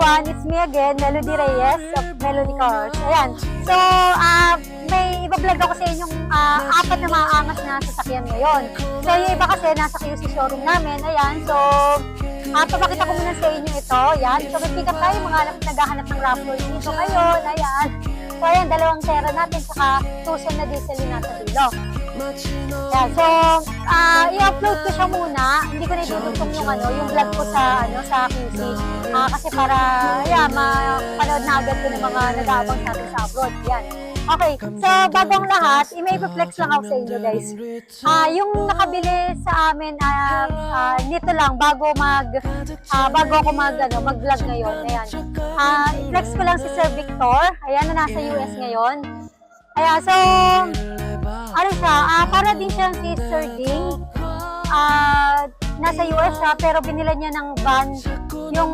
everyone, it's me again, Melody Reyes of Melody Cars. Ayan. So, may iba-vlog ako sa inyong apat na maangas na sasakyan ngayon. So, yung iba kasi nasa QC showroom namin. Ayan. So, papakita ko muna sa inyo ito. Ayan. So, may pick up tayo mga naghahanap ng RAV4 dito ngayon. Ayan. So, ayan, dalawang Terra natin, saka Tucson na diesel din nasa dulo. Yeah, so, i-upload ko siya muna. Hindi ko na itutugtong yung vlog ko sa QC. Kasi para, mapanood na agad ko ng mga nag-aabang sa atin sa abroad. Yan. Okay, so bago ang lahat, may i-flex lang ako sa inyo guys. Yung nakabili sa amin, nito lang, bago ako mag-vlog ngayon. Ayan. I-flex ko lang si Sir Victor. Ayan, na nasa US ngayon. Ayan, so, ano siya, para din siyang si Sir Ding. Nasa US pero binila niya ng van, yung